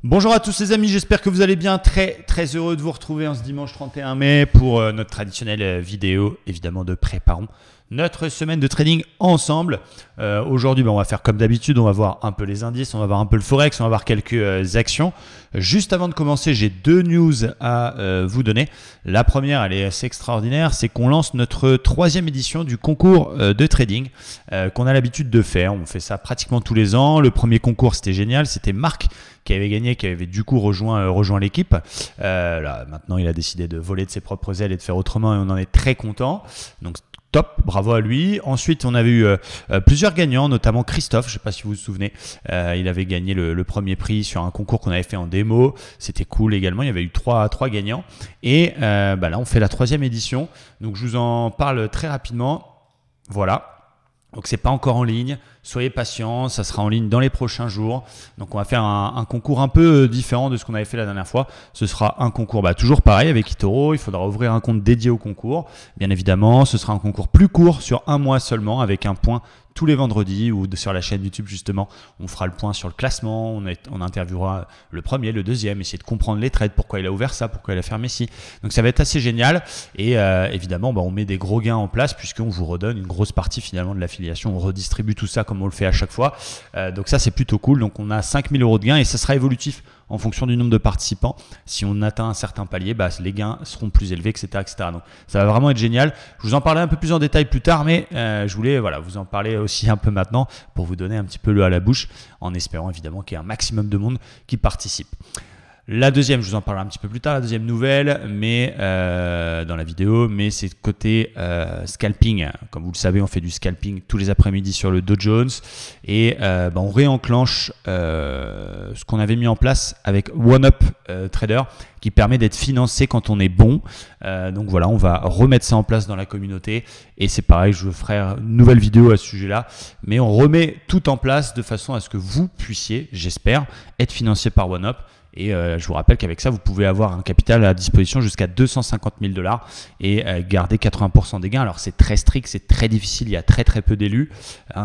Bonjour à tous les amis, j'espère que vous allez bien. Très heureux de vous retrouver en ce dimanche 31 mai pour notre traditionnelle vidéo, évidemment de préparons notre semaine de trading ensemble. Aujourd'hui, on va faire comme d'habitude, on va voir un peu les indices, on va voir un peu le forex, on va voir quelques actions. Juste avant de commencer, j'ai deux news à vous donner. La première, elle est assez extraordinaire, c'est qu'on lance notre troisième édition du concours de trading qu'on a l'habitude de faire. On fait ça pratiquement tous les ans. Le premier concours, c'était génial, c'était Marc qui avait gagné, qui avait du coup rejoint l'équipe. Là, maintenant, il a décidé de voler de ses propres ailes et de faire autrement et on en est très content. Donc, top, bravo à lui. Ensuite, on avait eu plusieurs gagnants, notamment Christophe, je ne sais pas si vous vous souvenez. Il avait gagné le premier prix sur un concours qu'on avait fait en démo. C'était cool également, il y avait eu trois gagnants. Et là, on fait la troisième édition. Donc, je vous en parle très rapidement. Voilà. Donc, c'est pas encore en ligne. Soyez patients, ça sera en ligne dans les prochains jours. Donc, on va faire un concours un peu différent de ce qu'on avait fait la dernière fois. Ce sera un concours toujours pareil avec eToro. Il faudra ouvrir un compte dédié au concours. Bien évidemment, ce sera un concours plus court sur un mois seulement avec un point tous les vendredis ou sur la chaîne YouTube justement. On fera le point sur le classement, on interviewera le premier, le deuxième, essayer de comprendre les trades, pourquoi il a ouvert ça, pourquoi il a fermé ci. Donc ça va être assez génial et évidemment on met des gros gains en place puisqu'on vous redonne une grosse partie finalement de l'affiliation. On redistribue tout ça comme on le fait à chaque fois. Donc ça c'est plutôt cool. Donc on a 5000 € de gains et ça sera évolutif en fonction du nombre de participants. Si on atteint un certain palier, les gains seront plus élevés, etc., etc. Donc, ça va vraiment être génial. Je vous en parlerai un peu plus en détail plus tard, mais je voulais vous en parler aussi un peu maintenant pour vous donner un petit peu l'eau à la bouche, en espérant évidemment qu'il y ait un maximum de monde qui participe. La deuxième, je vous en parlerai un petit peu plus tard, la deuxième nouvelle, mais dans la vidéo, mais c'est côté scalping. Comme vous le savez, on fait du scalping tous les après-midi sur le Dow Jones et on réenclenche ce qu'on avait mis en place avec OneUp Trader qui permet d'être financé quand on est bon. Donc voilà, on va remettre ça en place dans la communauté et c'est pareil, je ferai une nouvelle vidéo à ce sujet-là, mais on remet tout en place de façon à ce que vous puissiez, j'espère, être financé par OneUp. Et je vous rappelle qu'avec ça, vous pouvez avoir un capital à disposition jusqu'à 250 000 $ et garder 80% des gains. Alors, c'est très strict, c'est très difficile, il y a très peu d'élus.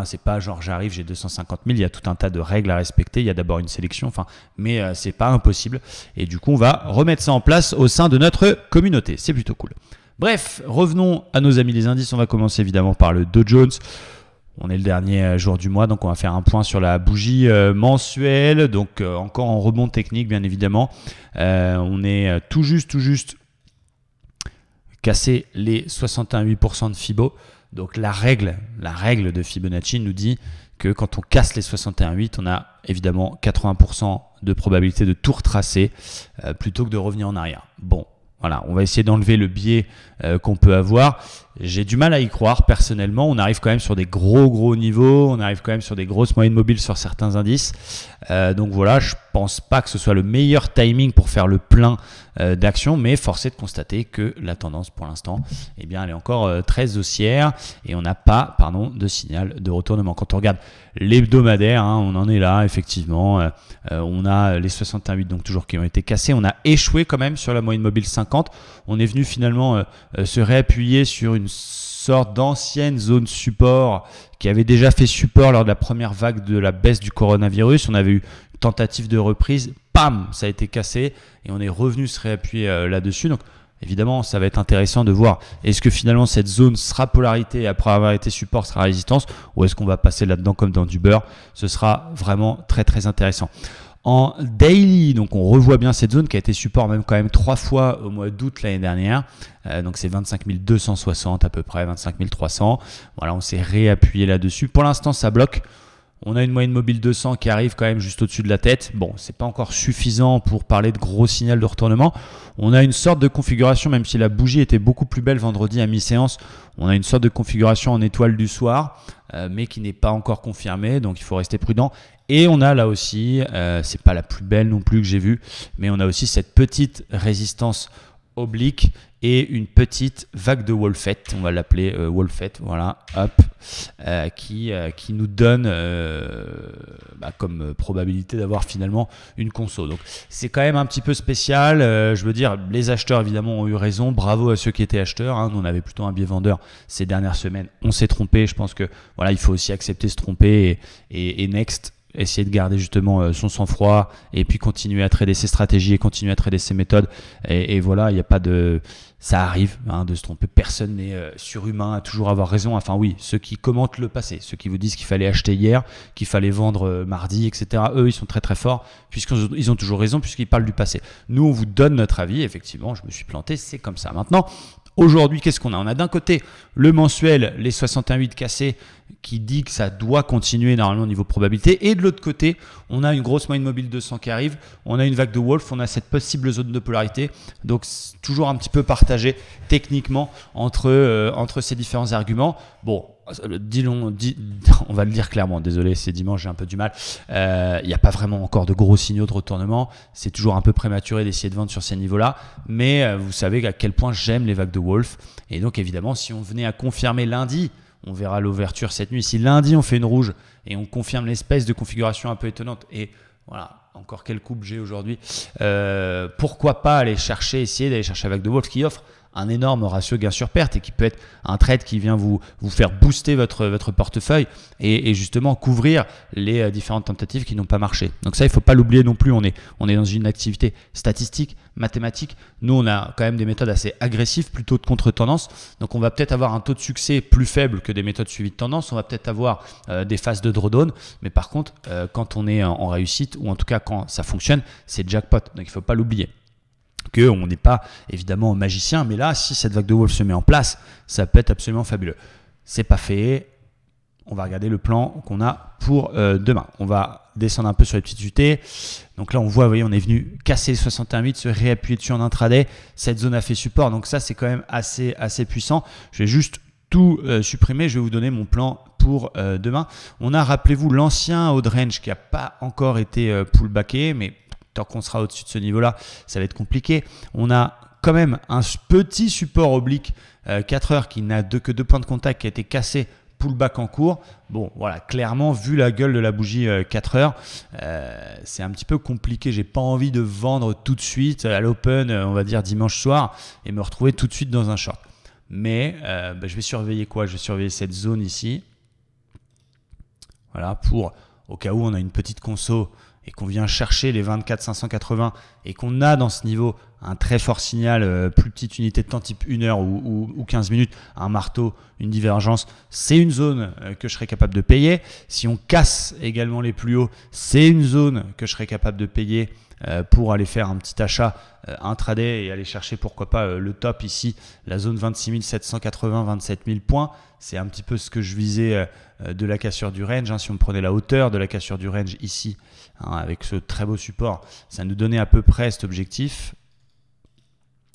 C'est pas genre j'arrive, j'ai 250 000, il y a tout un tas de règles à respecter. Il y a d'abord une sélection, mais c'est pas impossible. Et du coup, on va remettre ça en place au sein de notre communauté. C'est plutôt cool. Bref, revenons à nos amis les indices. On va commencer évidemment par le Dow Jones. On est le dernier jour du mois, donc on va faire un point sur la bougie mensuelle. Donc encore en rebond technique, bien évidemment. On est tout juste cassé les 61,8% de Fibo. Donc la règle de Fibonacci nous dit que quand on casse les 61,8, on a évidemment 80% de probabilité de tout retracer plutôt que de revenir en arrière. Bon. Voilà, on va essayer d'enlever le biais qu'on peut avoir. J'ai du mal à y croire personnellement. On arrive quand même sur des gros niveaux. On arrive quand même sur des grosses moyennes mobiles sur certains indices. Donc voilà, je pense pas que ce soit le meilleur timing pour faire le plein d'actions, mais force est de constater que la tendance pour l'instant, elle est encore très haussière et on n'a pas, de signal de retournement. Quand on regarde l'hebdomadaire, on en est là effectivement. On a les 61,8 donc toujours qui ont été cassés. On a échoué quand même sur la moyenne mobile 50. On est venu finalement se réappuyer sur une sorte d'ancienne zone support qui avait déjà fait support lors de la première vague de la baisse du coronavirus. On avait eu une tentative de reprise, pam, ça a été cassé et on est revenu se réappuyer là-dessus. Donc évidemment, ça va être intéressant de voir est-ce que finalement cette zone sera polarité et après avoir été support sera résistance ou est-ce qu'on va passer là-dedans comme dans du beurre. Ce sera vraiment très intéressant. En daily, donc on revoit bien cette zone qui a été support même quand même 3 fois au mois d'août l'année dernière. Donc c'est 25 260 à peu près, 25 300. Voilà, on s'est réappuyé là-dessus. Pour l'instant, ça bloque. On a une moyenne mobile 200 qui arrive quand même juste au-dessus de la tête. Bon, c'est pas encore suffisant pour parler de gros signal de retournement. On a une sorte de configuration, même si la bougie était beaucoup plus belle vendredi à mi-séance, on a une sorte de configuration en étoile du soir, mais qui n'est pas encore confirmée, donc il faut rester prudent. Et on a là aussi, c'est pas la plus belle non plus que j'ai vue, mais on a aussi cette petite résistance oblique et une petite vague de Wolfett, on va l'appeler Wolfett, voilà, hop, qui nous donne comme probabilité d'avoir finalement une conso. Donc c'est quand même un petit peu spécial, je veux dire, les acheteurs évidemment ont eu raison, bravo à ceux qui étaient acheteurs, nous on avait plutôt un biais vendeur ces dernières semaines, on s'est trompé, je pense que voilà, il faut aussi accepter se tromper et next. essayer de garder justement son sang-froid et puis continuer à trader ses stratégies et continuer à trader ses méthodes. Et voilà, il n'y a pas de... Ça arrive de se tromper. Personne n'est surhumain à toujours avoir raison. Enfin oui, ceux qui commentent le passé, ceux qui vous disent qu'il fallait acheter hier, qu'il fallait vendre mardi, etc. Eux, ils sont très très forts puisqu'ils ont toujours raison puisqu'ils parlent du passé. Nous, on vous donne notre avis. Effectivement, je me suis planté, c'est comme ça. Maintenant, aujourd'hui, qu'est-ce qu'on a? On a d'un côté le mensuel, les 61,8 cassés, qui dit que ça doit continuer normalement au niveau probabilité. Et de l'autre côté, on a une grosse moyenne mobile 200 qui arrive. On a une vague de Wolf, on a cette possible zone de polarité. Donc, c'est toujours un petit peu partagé techniquement entre ces différents arguments. Bon, on va le dire clairement, désolé, c'est dimanche, j'ai un peu du mal. Il n'y a pas vraiment encore de gros signaux de retournement. C'est toujours un peu prématuré d'essayer de vendre sur ces niveaux-là. Mais vous savez à quel point j'aime les vagues de Wolf. Et donc, évidemment, si on venait à confirmer lundi, on verra l'ouverture cette nuit. Si lundi, on fait une rouge et on confirme l'espèce de configuration un peu étonnante, et voilà, encore quelle coupe j'ai aujourd'hui, pourquoi pas essayer d'aller chercher la vague de Wolf qui offre un énorme ratio gain sur perte et qui peut être un trade qui vient vous faire booster votre portefeuille et justement couvrir les différentes tentatives qui n'ont pas marché. Donc ça, il ne faut pas l'oublier non plus. On est dans une activité statistique, mathématique. Nous, on a quand même des méthodes assez agressives, plutôt de contre-tendance. Donc on va peut-être avoir un taux de succès plus faible que des méthodes suivies de tendance. On va peut-être avoir des phases de drawdown. Mais par contre, quand on est en réussite, ou en tout cas quand ça fonctionne, c'est jackpot. Donc il ne faut pas l'oublier. Qu'on n'est pas évidemment magicien, mais là, si cette vague de Wolf se met en place, ça peut être absolument fabuleux. C'est pas fait. On va regarder le plan qu'on a pour demain. On va descendre un peu sur les petites UT. Donc là, on voit, vous voyez, on est venu casser les 61,8, se réappuyer dessus en intraday. Cette zone a fait support, donc ça, c'est quand même assez puissant. Je vais juste tout supprimer. Je vais vous donner mon plan pour demain. On a, rappelez-vous, l'ancien haut de range qui n'a pas encore été pullbacké, mais tant qu'on sera au-dessus de ce niveau-là, ça va être compliqué. On a quand même un petit support oblique 4 heures qui n'a que 2 points de contact qui a été cassé, pullback en cours. Bon, voilà, clairement, vu la gueule de la bougie 4 heures, c'est un petit peu compliqué. J'ai pas envie de vendre tout de suite à l'open, on va dire dimanche soir, et me retrouver tout de suite dans un short. Mais je vais surveiller quoi? Je vais surveiller cette zone ici. Voilà, au cas où on a une petite conso et qu'on vient chercher les 24 580 et qu'on a dans ce niveau un très fort signal, plus petite unité de temps type 1 heure ou 15 minutes, un marteau, une divergence, c'est une zone que je serais capable de payer. Si on casse également les plus hauts, c'est une zone que je serais capable de payer pour aller faire un petit achat intraday et aller chercher pourquoi pas le top ici, la zone 26 780, 27 000 points. C'est un petit peu ce que je visais de la cassure du range. Si on prenait la hauteur de la cassure du range ici, avec ce très beau support, ça nous donnait à peu près cet objectif.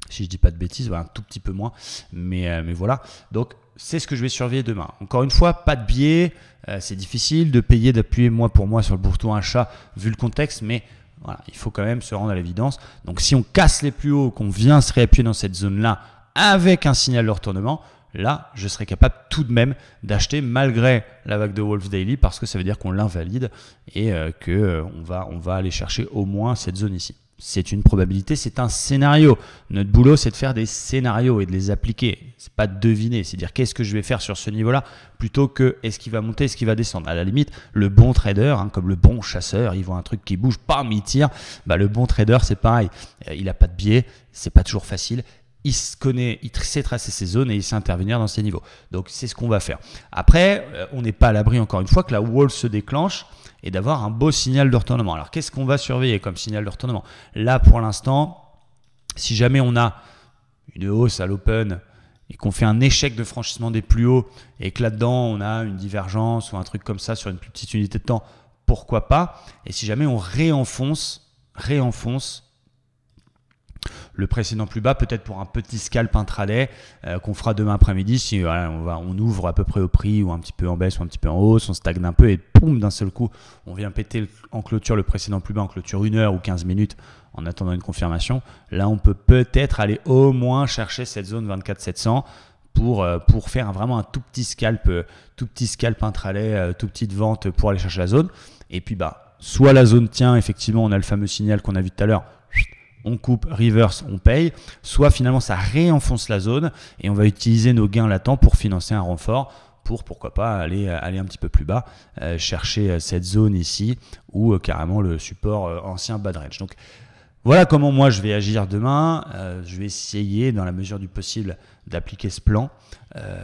Si je dis pas de bêtises, voilà, un tout petit peu moins, mais voilà. Donc c'est ce que je vais surveiller demain. Encore une fois, pas de biais, c'est difficile de payer, d'appuyer mois pour mois sur le bouton achat vu le contexte, mais voilà, il faut quand même se rendre à l'évidence. Donc si on casse les plus hauts, qu'on vient se réappuyer dans cette zone-là avec un signal de retournement, là, je serais capable tout de même d'acheter malgré la vague de Wolf Daily parce que ça veut dire qu'on l'invalide et qu'on va aller chercher au moins cette zone ici. C'est une probabilité, c'est un scénario. Notre boulot, c'est de faire des scénarios et de les appliquer. C'est pas de deviner, c'est dire qu'est-ce que je vais faire sur ce niveau-là plutôt que est-ce qu'il va monter, est-ce qu'il va descendre. À la limite, le bon trader, comme le bon chasseur, il voit un truc qui bouge, bam, il tire. Le bon trader, c'est pareil. Il n'a pas de biais, c'est pas toujours facile. Il se connaît, il sait tracer ses zones et il sait intervenir dans ces niveaux. Donc, c'est ce qu'on va faire. Après, on n'est pas à l'abri, encore une fois, que la wall se déclenche et d'avoir un beau signal de retournement. Alors, qu'est-ce qu'on va surveiller comme signal de retournement? Là, pour l'instant, si jamais on a une hausse à l'open et qu'on fait un échec de franchissement des plus hauts et que là-dedans, on a une divergence ou un truc comme ça sur une plus petite unité de temps, pourquoi pas? Et si jamais on réenfonce le précédent plus bas, peut-être pour un petit scalp intraday qu'on fera demain après-midi. Si voilà, on ouvre à peu près au prix ou un petit peu en baisse ou un petit peu en hausse, on stagne un peu et poum, d'un seul coup, on vient péter en clôture le précédent plus bas en clôture 1 heure ou 15 minutes en attendant une confirmation. Là, on peut peut-être aller au moins chercher cette zone 24 700 pour faire vraiment un tout petit scalp intraday, toute petite vente pour aller chercher la zone. Et puis, soit la zone tient, effectivement, on a le fameux signal qu'on a vu tout à l'heure, on coupe, reverse, on paye, soit finalement ça réenfonce la zone et on va utiliser nos gains latents pour financer un renfort pour pourquoi pas aller un petit peu plus bas, chercher cette zone ici ou carrément le support ancien bas de range. Donc voilà comment moi je vais agir demain. Je vais essayer dans la mesure du possible d'appliquer ce plan,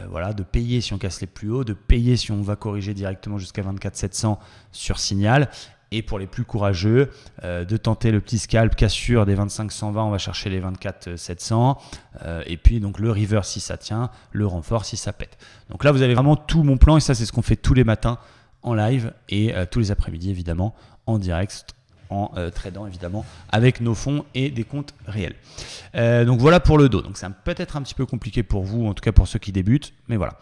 voilà, de payer si on casse les plus hauts, de payer si on va corriger directement jusqu'à 24 700 sur signal. Et pour les plus courageux, de tenter le petit scalp, cassure des 25 120, on va chercher les 24 700. Et puis donc le reverse si ça tient, le renfort si ça pète. Donc là, vous avez vraiment tout mon plan et ça, c'est ce qu'on fait tous les matins en live et tous les après-midi évidemment en direct, en tradant évidemment avec nos fonds et des comptes réels. Donc voilà pour le dos. Donc c'est peut-être un petit peu compliqué pour vous, en tout cas pour ceux qui débutent, mais voilà.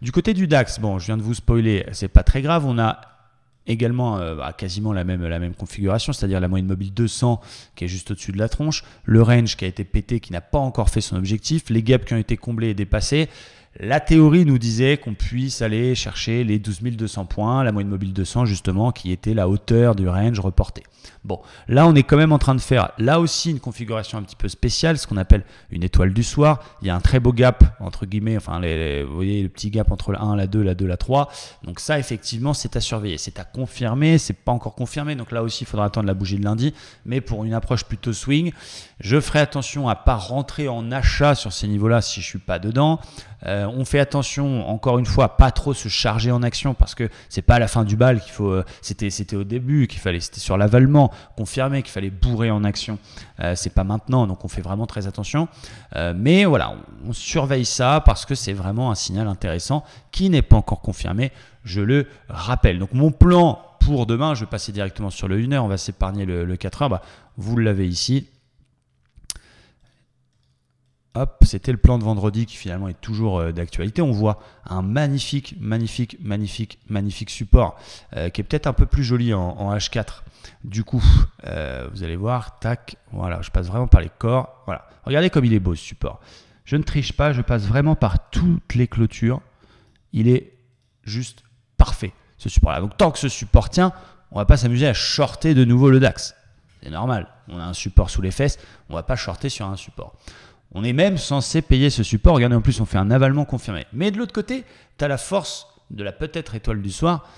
Du côté du DAX, bon, je viens de vous spoiler, c'est pas très grave. On a également quasiment la même configuration, c'est-à-dire la moyenne mobile 200 qui est juste au-dessus de la tronche, le range qui a été pété, qui n'a pas encore fait son objectif, les gaps qui ont été comblés et dépassés. La théorie nous disait qu'on puisse aller chercher les 12 200 points, la moyenne mobile 200 justement, qui était la hauteur du range reporté. Bon, là on est quand même en train de faire là aussi une configuration un petit peu spéciale, ce qu'on appelle une étoile du soir. Il y a un très beau gap entre guillemets, enfin vous voyez le petit gap entre la 1, la 2, la 2, la 3. Donc ça effectivement c'est à surveiller, c'est à confirmer, c'est pas encore confirmé. Donc là aussi il faudra attendre la bougie de lundi, mais pour une approche plutôt swing, je ferai attention à pas rentrer en achat sur ces niveaux-là si je suis pas dedans. On fait attention, encore une fois, pas trop se charger en action parce que c'est pas à la fin du bal qu'il faut. C'était au début qu'il fallait, c'était sur l'avalement, confirmer qu'il fallait bourrer en action. C'est pas maintenant, donc on fait vraiment très attention. Mais voilà, on surveille ça parce que c'est vraiment un signal intéressant qui n'est pas encore confirmé. Je le rappelle. Donc mon plan pour demain, je vais passer directement sur le 1 heure. On va s'épargner le 4 heures. Vous l'avez ici. Hop, c'était le plan de vendredi qui finalement est toujours d'actualité. On voit un magnifique support qui est peut-être un peu plus joli en H4. Du coup, vous allez voir, tac, voilà, je passe vraiment par les corps. Voilà, regardez comme il est beau ce support. Je ne triche pas, je passe vraiment par toutes les clôtures. Il est juste parfait ce support-là. Donc tant que ce support tient, on ne va pas s'amuser à shorter de nouveau le DAX. C'est normal, on a un support sous les fesses, on ne va pas shorter sur un support. On est même censé payer ce support. Regardez, en plus, on fait un avalement confirmé. Mais de l'autre côté, tu as la force de la peut-être étoile du soir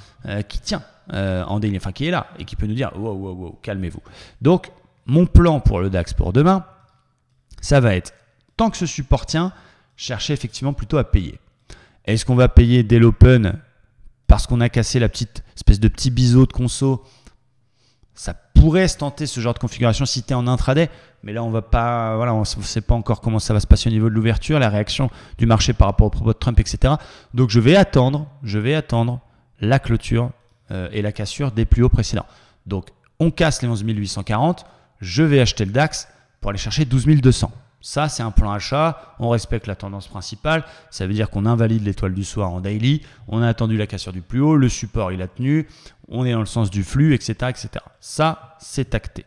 qui tient en daily, enfin qui est là et qui peut nous dire wow, calmez-vous. Donc, mon plan pour le DAX pour demain, ça va être, tant que ce support tient, chercher effectivement plutôt à payer. Est-ce qu'on va payer dès l'open parce qu'on a cassé la petite espèce de petit biseau de conso? Ça pourrait se tenter ce genre de configuration si tu es en intraday, mais là on va pas, voilà, on ne sait pas encore comment ça va se passer au niveau de l'ouverture, la réaction du marché par rapport au propos de Trump, etc. Donc je vais attendre la clôture et la cassure des plus hauts précédents. Donc on casse les 11 840, je vais acheter le DAX pour aller chercher 12 200. Ça, c'est un plan achat, on respecte la tendance principale, ça veut dire qu'on invalide l'étoile du soir en daily, on a attendu la cassure du plus haut, le support il a tenu, on est dans le sens du flux, etc. etc. Ça, c'est acté.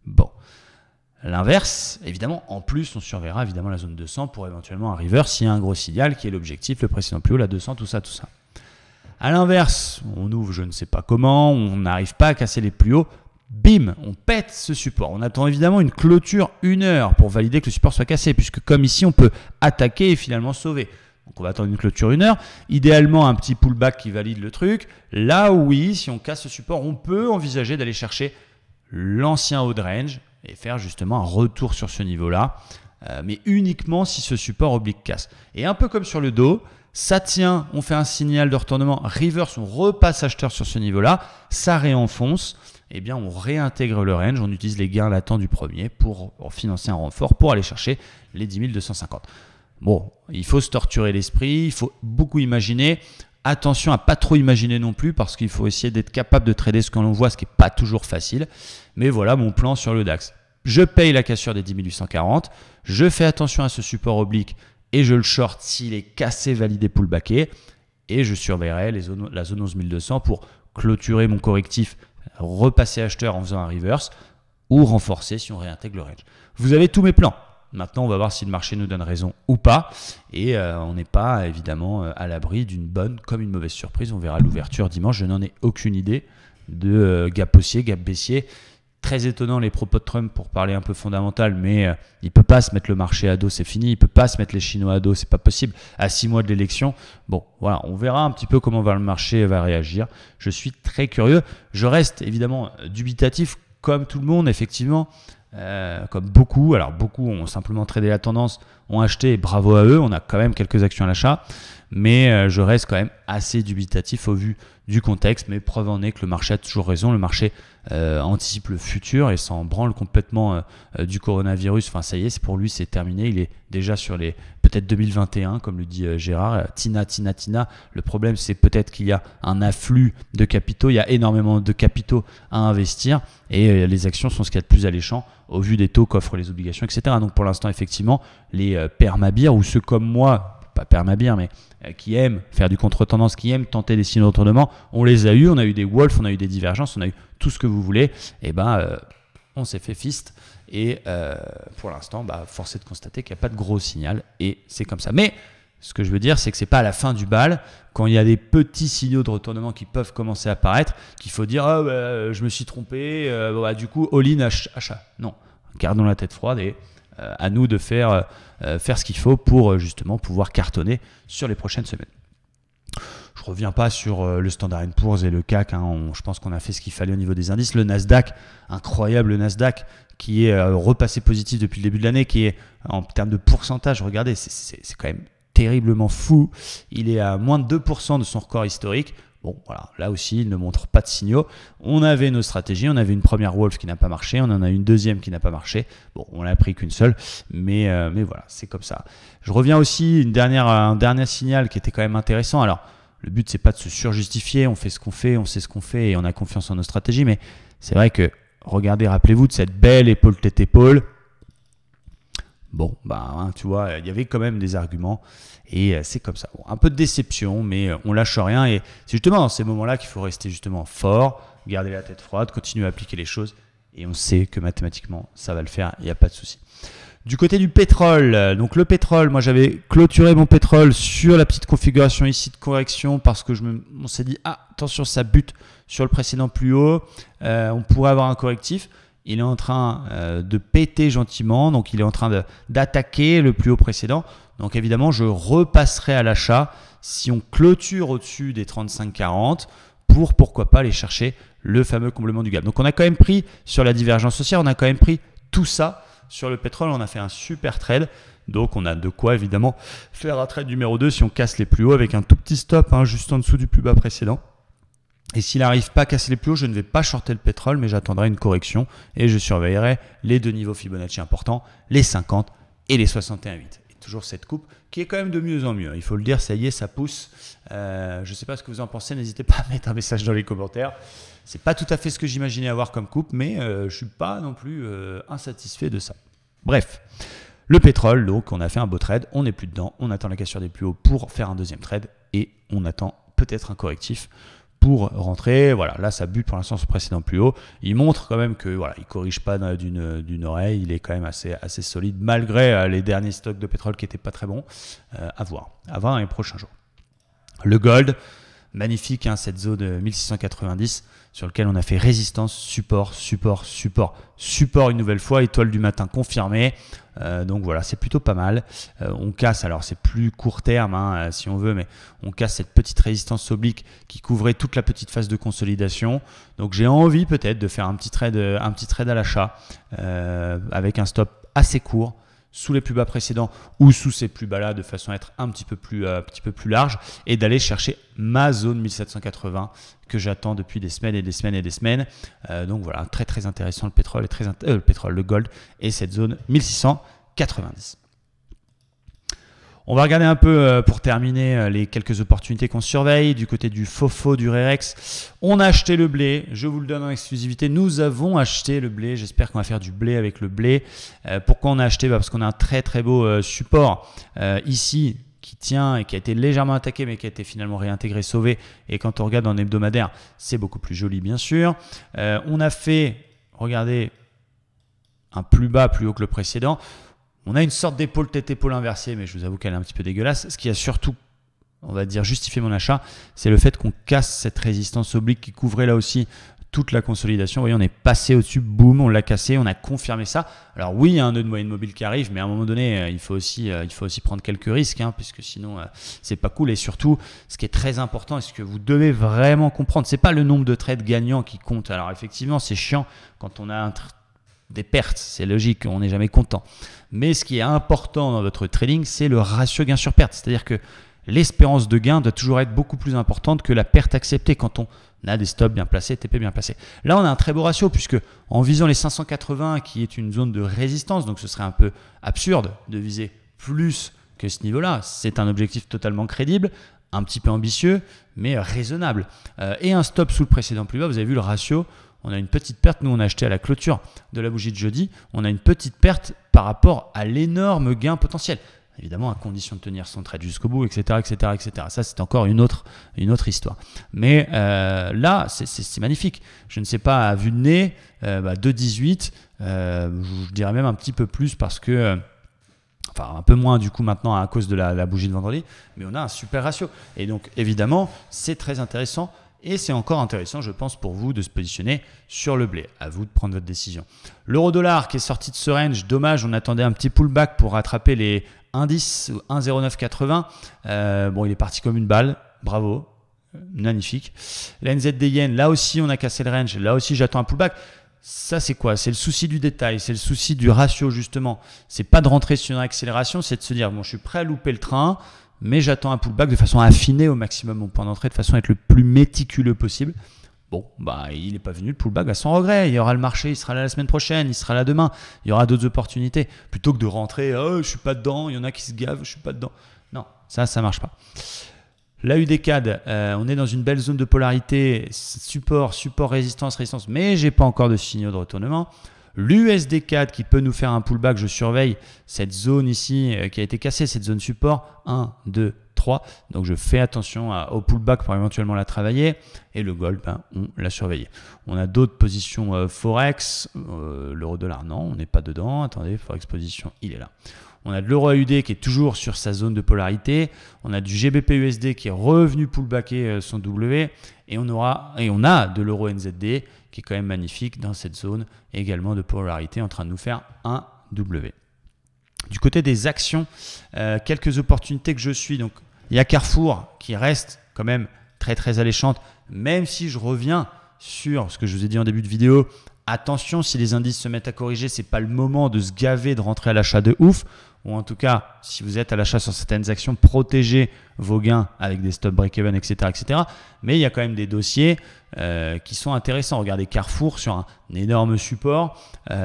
Bon. L'inverse, évidemment, en plus, on surveillera évidemment la zone 200 pour éventuellement un reverse s'il y a un gros signal qui est l'objectif, le précédent plus haut, la 200, tout ça, tout ça. À l'inverse, on ouvre je ne sais pas comment, on n'arrive pas à casser les plus hauts, bim, on pète ce support. On attend évidemment une clôture 1 heure pour valider que le support soit cassé, puisque comme ici, on peut attaquer et finalement sauver. Donc on va attendre une clôture 1 heure, idéalement un petit pullback qui valide le truc. Là oui, si on casse ce support, on peut envisager d'aller chercher l'ancien haut de range et faire justement un retour sur ce niveau-là, mais uniquement si ce support oblique casse. Et un peu comme sur le dos, ça tient, on fait un signal de retournement, reverse, on repasse acheteur sur ce niveau-là, ça réenfonce, eh bien on réintègre le range, on utilise les gains latents du premier pour financer un renfort, pour aller chercher les 10 250. Bon, il faut se torturer l'esprit, il faut beaucoup imaginer. Attention à pas trop imaginer non plus parce qu'il faut essayer d'être capable de trader ce que l'on voit, ce qui n'est pas toujours facile. Mais voilà mon plan sur le DAX. Je paye la cassure des 10 840, je fais attention à ce support oblique et je le short s'il est cassé, validé, pullbacké. Et je surveillerai la zone 11 200 pour clôturer mon correctif, repasser acheteur en faisant un reverse ou renforcer si on réintègre le range. Vous avez tous mes plans. Maintenant, on va voir si le marché nous donne raison ou pas. Et on n'est pas évidemment à l'abri d'une bonne comme une mauvaise surprise. On verra l'ouverture dimanche. Je n'en ai aucune idée de gap haussier, gap baissier. Très étonnant les propos de Trump pour parler un peu fondamental, mais il ne peut pas se mettre le marché à dos, c'est fini. Il ne peut pas se mettre les Chinois à dos, c'est pas possible. À 6 mois de l'élection, bon, voilà, on verra un petit peu comment le marché va réagir. Je suis très curieux. Je reste évidemment dubitatif, comme tout le monde, effectivement, comme beaucoup. Alors, beaucoup ont simplement tradé la tendance, ont acheté, et bravo à eux. On a quand même quelques actions à l'achat, mais je reste quand même assez dubitatif au vu du contexte, mais preuve en est que le marché a toujours raison, le marché anticipe le futur et s'en branle complètement du coronavirus. Enfin, ça y est, c'est pour lui, c'est terminé. Il est déjà sur les peut-être 2021, comme le dit Gérard. Tina. Le problème, c'est peut-être qu'il y a un afflux de capitaux. Il y a énormément de capitaux à investir et les actions sont ce qu'il y a de plus alléchant au vu des taux qu'offrent les obligations, etc. Donc, pour l'instant, effectivement, les permabires ou ceux comme moi, pas permabires, mais qui aiment faire du contre-tendance, qui aiment tenter des signaux de retournement, on les a eu, on a eu des wolfs, on a eu des divergences, on a eu tout ce que vous voulez, et on s'est fait fist, et pour l'instant, force est de constater qu'il n'y a pas de gros signal, et c'est comme ça. Mais ce que je veux dire, c'est que c'est pas à la fin du bal, quand il y a des petits signaux de retournement qui peuvent commencer à apparaître, qu'il faut dire je me suis trompé, du coup, all-in achat. Non, gardons la tête froide et à nous de faire ce qu'il faut pour justement pouvoir cartonner sur les prochaines semaines. Je ne reviens pas sur le Standard & Poor's et le CAC. Je pense qu'on a fait ce qu'il fallait au niveau des indices. Le Nasdaq, incroyable Nasdaq, qui est repassé positif depuis le début de l'année, qui est en termes de pourcentage, regardez, c'est quand même terriblement fou. Il est à moins de 2% de son record historique. Bon, voilà, là aussi, il ne montre pas de signaux. On avait nos stratégies, on avait une première Wolf qui n'a pas marché, on en a une deuxième qui n'a pas marché. Bon, on n'a pris qu'une seule, mais voilà, c'est comme ça. Je reviens aussi, un dernier signal qui était quand même intéressant. Alors, le but, c'est pas de se surjustifier, on fait ce qu'on fait, on sait ce qu'on fait et on a confiance en nos stratégies, mais c'est vrai que, regardez, rappelez-vous de cette belle épaule tête épaule. Bon, tu vois, il y avait quand même des arguments et c'est comme ça. Bon, un peu de déception, mais on lâche rien et c'est justement dans ces moments-là qu'il faut rester justement fort, garder la tête froide, continuer à appliquer les choses et on sait que mathématiquement, ça va le faire, il n'y a pas de souci. Du côté du pétrole, donc le pétrole, moi j'avais clôturé mon pétrole sur la petite configuration ici de correction parce que on s'est dit, attention, ça bute sur le précédent plus haut, on pourrait avoir un correctif. Il est en train de péter gentiment, donc il est en train d'attaquer le plus haut précédent. Donc évidemment, je repasserai à l'achat si on clôture au-dessus des 35,40 pour pourquoi pas aller chercher le fameux comblement du gap. Donc on a quand même pris sur la divergence haussière, on a quand même pris tout ça sur le pétrole. On a fait un super trade. Donc on a de quoi évidemment faire un trade numéro 2 si on casse les plus hauts avec un tout petit stop juste en dessous du plus bas précédent. Et s'il n'arrive pas à casser les plus hauts, je ne vais pas shorter le pétrole, mais j'attendrai une correction et je surveillerai les deux niveaux Fibonacci importants, les 50 et les 61,8. Et toujours cette coupe qui est quand même de mieux en mieux. Il faut le dire, ça y est, ça pousse. Je ne sais pas ce que vous en pensez, n'hésitez pas à mettre un message dans les commentaires. Ce n'est pas tout à fait ce que j'imaginais avoir comme coupe, mais je ne suis pas non plus insatisfait de ça. Bref, le pétrole, donc on a fait un beau trade, on n'est plus dedans, on attend la cassure des plus hauts pour faire un deuxième trade et on attend peut-être un correctif pour rentrer. Voilà, là ça bute pour l'instant sur le précédent plus haut. Il montre quand même que voilà, il corrige pas d'une oreille, il est quand même assez solide malgré les derniers stocks de pétrole qui n'étaient pas très bons. À voir dans les prochains jours. Le gold, magnifique, cette zone 1690 sur lequel on a fait résistance, support une nouvelle fois, étoile du matin confirmée. Donc voilà, c'est plutôt pas mal. On casse, alors c'est plus court terme si on veut, mais on casse cette petite résistance oblique qui couvrait toute la petite phase de consolidation. Donc j'ai envie peut-être de faire un petit trade à l'achat avec un stop assez court sous les plus bas précédents ou sous ces plus bas là de façon à être un petit peu plus large et d'aller chercher ma zone 1780 que j'attends depuis des semaines et des semaines et des semaines. Donc voilà, très très intéressant le pétrole, le gold et cette zone 1690. On va regarder un peu pour terminer les quelques opportunités qu'on surveille. Du côté du FOFO, du REREX, on a acheté le blé. Je vous le donne en exclusivité. Nous avons acheté le blé. J'espère qu'on va faire du blé avec le blé. Pourquoi on a acheté ? Parce qu'on a un très très beau support ici qui tient et qui a été légèrement attaqué mais qui a été finalement réintégré, sauvé. Et quand on regarde en hebdomadaire, c'est beaucoup plus joli bien sûr. On a fait, regardez, un plus bas, plus haut que le précédent. On a une sorte d'épaule tête-épaule inversée, mais je vous avoue qu'elle est un petit peu dégueulasse. Ce qui a surtout, on va dire, justifié mon achat, c'est le fait qu'on casse cette résistance oblique qui couvrait là aussi toute la consolidation. Vous voyez, on est passé au-dessus, boum, on l'a cassé, on a confirmé ça. Alors oui, il y a un nœud de moyenne mobile qui arrive, mais à un moment donné, il faut aussi prendre quelques risques, hein, puisque sinon, c'est pas cool. Et surtout, ce qui est très important et ce que vous devez vraiment comprendre, c'est pas le nombre de trades gagnants qui compte. Alors effectivement, c'est chiant quand on a des pertes, c'est logique, on n'est jamais content. Mais ce qui est important dans votre trading, c'est le ratio gain sur perte. C'est-à-dire que l'espérance de gain doit toujours être beaucoup plus importante que la perte acceptée quand on a des stops bien placés, TP bien placés. Là, on a un très beau ratio puisque en visant les 580 qui est une zone de résistance, donc ce serait un peu absurde de viser plus que ce niveau-là. C'est un objectif totalement crédible, un petit peu ambitieux, mais raisonnable. Et un stop sous le précédent plus bas, vous avez vu le ratio, on a une petite perte. Nous, on a acheté à la clôture de la bougie de jeudi, on a une petite perte par rapport à l'énorme gain potentiel. Évidemment, à condition de tenir son trade jusqu'au bout, etc., etc., etc. Ça, c'est encore une autre histoire. Mais là, c'est magnifique. Je ne sais pas, à vue de nez, 2,18, je dirais même un petit peu plus parce que, enfin un peu moins du coup maintenant à cause de la bougie de vendredi, mais on a un super ratio. Et donc, évidemment, c'est très intéressant. Et c'est encore intéressant, je pense, pour vous de se positionner sur le blé. À vous de prendre votre décision. L'euro-dollar qui est sorti de ce range, dommage, on attendait un petit pullback pour rattraper les indices 1,0980. Bon, il est parti comme une balle, bravo, magnifique. La NZD yen, là aussi, on a cassé le range, là aussi, j'attends un pullback. Ça, c'est quoi? C'est le souci du détail, c'est le souci du ratio, justement. C'est pas de rentrer sur une accélération, c'est de se dire, bon, je suis prêt à louper le train, mais j'attends un pullback de façon à affiner au maximum mon point d'entrée, de façon à être le plus méticuleux possible. Bon, il n'est pas venu le pullback à son regret. Il y aura le marché, il sera là la semaine prochaine, il sera là demain. Il y aura d'autres opportunités. Plutôt que de rentrer, oh, je suis pas dedans, il y en a qui se gavent, je suis pas dedans. Non, ça marche pas. La UDCAD, on est dans une belle zone de polarité, support, résistance, mais j'ai pas encore de signaux de retournement. L'USD4 qui peut nous faire un pullback, je surveille cette zone ici qui a été cassée, cette zone support, 1, 2, 3. Donc je fais attention au pullback pour éventuellement la travailler. Et le gold, on l'a surveillé. On a d'autres positions Forex, l'euro-dollar, non, on n'est pas dedans. Attendez, Forex position, il est là. On a de l'euro-AUD qui est toujours sur sa zone de polarité. On a du GBP-USD qui est revenu pullbacker son W. Et on a de l'euro-NZD qui est quand même magnifique dans cette zone également de polarité en train de nous faire un W. Du côté des actions, quelques opportunités que je suis. Donc, il y a Carrefour qui reste quand même très très alléchante, même si je reviens sur ce que je vous ai dit en début de vidéo. Attention, si les indices se mettent à corriger, ce n'est pas le moment de se gaver, de rentrer à l'achat de ouf. Ou en tout cas, si vous êtes à l'achat sur certaines actions, protégez vos gains avec des stop break-even, etc., etc. Mais il y a quand même des dossiers qui sont intéressants. Regardez Carrefour sur un énorme support,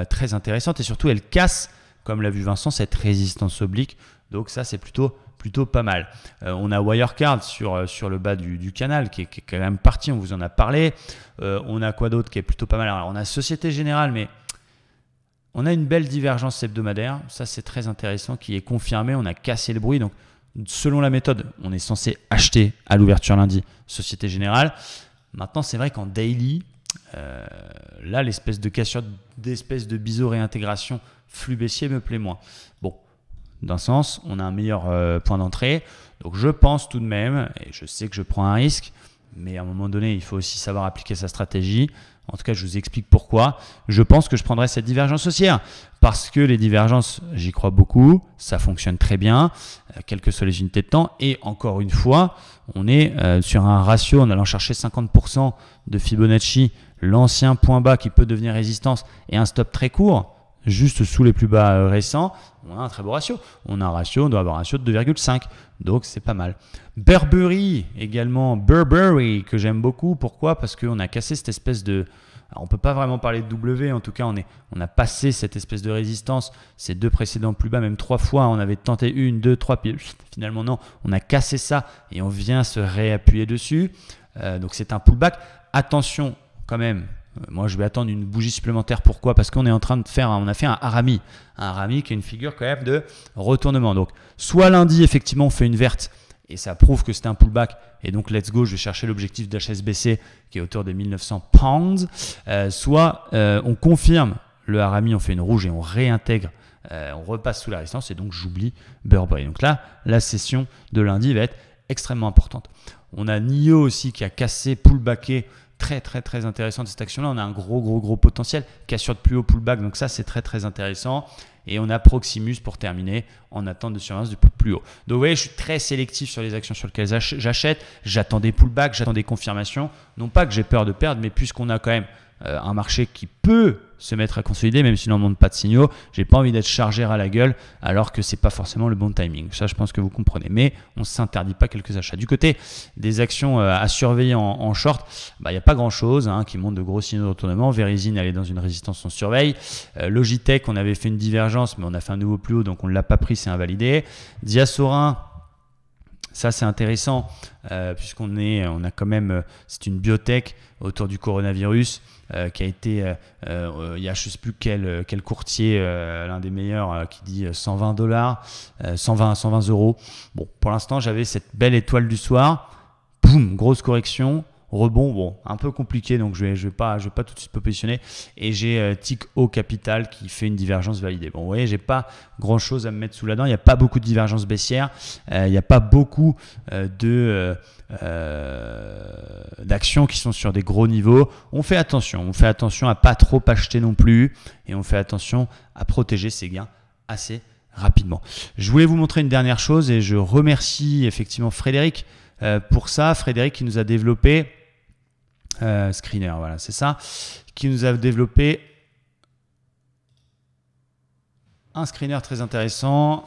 très intéressante. Et surtout, elle casse, comme l'a vu Vincent, cette résistance oblique. Donc ça, c'est plutôt pas mal. On a Wirecard sur le bas du canal qui est quand même parti, on vous en a parlé. On a quoi d'autre qui est plutôt pas mal? Alors, on a Société Générale, mais on a une belle divergence hebdomadaire. Ça, c'est très intéressant, qui est confirmé. On a cassé le bruit. Donc, selon la méthode, on est censé acheter à l'ouverture lundi Société Générale. Maintenant, c'est vrai qu'en daily, là, l'espèce de cassure, d'espèce de biseau réintégration flux baissier me plaît moins. Bon, d'un sens, on a un meilleur point d'entrée. Donc, je pense tout de même, et je sais que je prends un risque, mais à un moment donné, il faut aussi savoir appliquer sa stratégie. En tout cas, je vous explique pourquoi. Je pense que je prendrai cette divergence haussière parce que les divergences, j'y crois beaucoup. Ça fonctionne très bien, quelles que soient les unités de temps. Et encore une fois, on est sur un ratio en allant chercher 50% de Fibonacci, l'ancien point bas qui peut devenir résistance et un stop très court, juste sous les plus bas récents. On a un très beau ratio. On doit avoir un ratio de 2,5. Donc, c'est pas mal. Burberry également, Burberry que j'aime beaucoup. Pourquoi? Parce qu'on a cassé cette espèce de... Alors, on ne peut pas vraiment parler de W. En tout cas, on a passé cette espèce de résistance. Ces deux précédents plus bas, même 3 fois. On avait tenté 1, 2, 3. Puis finalement, non. On a cassé ça et on vient se réappuyer dessus. Donc, c'est un pullback. Attention quand même. Moi, je vais attendre une bougie supplémentaire. Pourquoi? Parce qu'on est en train de faire, on a fait un harami. Un harami qui est une figure quand même de retournement. Donc, soit lundi, effectivement, on fait une verte et ça prouve que c'était un pullback. Et donc, let's go, je vais chercher l'objectif d'HSBC qui est autour des 1900 pounds. Soit on confirme le harami, on fait une rouge et on réintègre, on repasse sous la résistance et donc j'oublie Burberry. Donc là, la session de lundi va être extrêmement importante. On a NIO aussi qui a cassé, pullbacké très intéressant de cette action-là. On a un gros potentiel. Cassure de plus haut, pullback. Donc ça, c'est très intéressant. Et on a Proximus pour terminer en attente de surveillance du plus haut. Donc vous voyez, je suis très sélectif sur les actions sur lesquelles j'achète. J'attends des pullbacks, j'attends des confirmations. Non pas que j'ai peur de perdre, mais puisqu'on a quand même un marché qui peut se mettre à consolider, même s'il n'en montre pas de signaux, j'ai pas envie d'être chargé à la gueule alors que c'est pas forcément le bon timing. Ça, je pense que vous comprenez. Mais on ne s'interdit pas quelques achats. Du côté des actions à surveiller en short, il n'y a pas grand-chose qui montre de gros signaux de retournement. Verizin, elle est dans une résistance, on surveille. Logitech, on avait fait une divergence, mais on a fait un nouveau plus haut, donc on ne l'a pas pris, c'est invalidé. Diasorin, ça c'est intéressant puisqu'on a quand même, c'est une biotech autour du coronavirus qui a été, il y a je ne sais plus quel courtier, l'un des meilleurs, qui dit $120, 120 euros. Bon, pour l'instant j'avais cette belle étoile du soir, boum, grosse correction. Rebond, bon, un peu compliqué, donc je vais pas tout de suite me positionner. Et j'ai TIC-O Capital qui fait une divergence validée. Bon, vous voyez, j'ai pas grand chose à me mettre sous la dent. Il n'y a pas beaucoup de divergence baissière. Il n'y a pas beaucoup d'actions qui sont sur des gros niveaux. On fait attention à pas trop acheter non plus. Et on fait attention à protéger ses gains assez rapidement. Je voulais vous montrer une dernière chose et je remercie effectivement Frédéric pour ça. Frédéric qui nous a développé Screener, voilà, c'est ça, qui nous a développé un screener très intéressant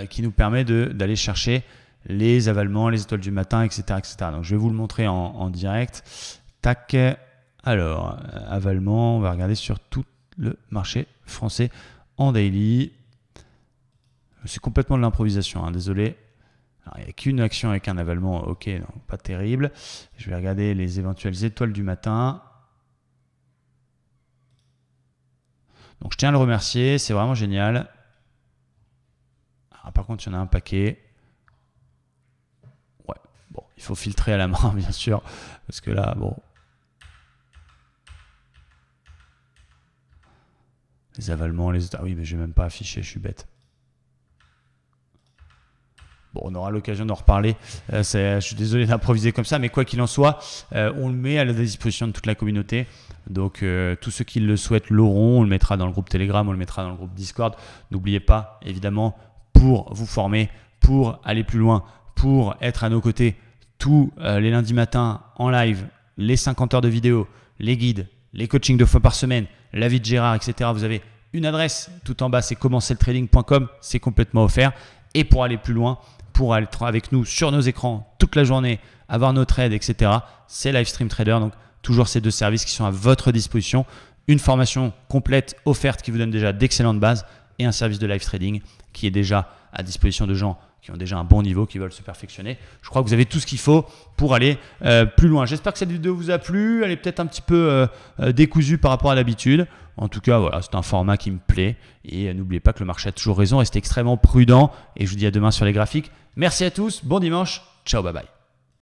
qui nous permet d'aller chercher les avalements, les étoiles du matin, etc. Donc, je vais vous le montrer en direct. Tac. Alors, avalement, on va regarder sur tout le marché français en daily. C'est complètement de l'improvisation, désolé. Alors, il n'y a qu'une action avec un avalement, ok, donc pas terrible. Je vais regarder les éventuelles étoiles du matin. Donc je tiens à le remercier, c'est vraiment génial. Alors, par contre, il y en a un paquet. Ouais, bon, il faut filtrer à la main, bien sûr, parce que là, bon. Les avalements, les étoiles. Ah oui, mais je ne vais même pas afficher, je suis bête. Bon, on aura l'occasion d'en reparler. Je suis désolé d'improviser comme ça, mais quoi qu'il en soit, on le met à la disposition de toute la communauté. Donc, tous ceux qui le souhaitent l'auront. On le mettra dans le groupe Telegram, on le mettra dans le groupe Discord. N'oubliez pas, évidemment, pour vous former, pour aller plus loin, pour être à nos côtés tous les lundis matins en live, les 50 heures de vidéo, les guides, les coachings 2 fois par semaine, la vie de Gérard, etc. Vous avez une adresse tout en bas, c'est commencerletrading.com. C'est complètement offert. Et pour aller plus loin, pour être avec nous sur nos écrans toute la journée, avoir nos trades, etc. C'est Livestream Trader, donc toujours ces deux services qui sont à votre disposition. Une formation complète offerte qui vous donne déjà d'excellentes bases et un service de live trading qui est déjà à disposition de gens qui ont déjà un bon niveau, qui veulent se perfectionner. Je crois que vous avez tout ce qu'il faut pour aller plus loin. J'espère que cette vidéo vous a plu. Elle est peut-être un petit peu décousue par rapport à l'habitude. En tout cas, voilà, c'est un format qui me plaît. Et n'oubliez pas que le marché a toujours raison. Restez extrêmement prudent. Et je vous dis à demain sur les graphiques. Merci à tous. Bon dimanche. Ciao, bye bye.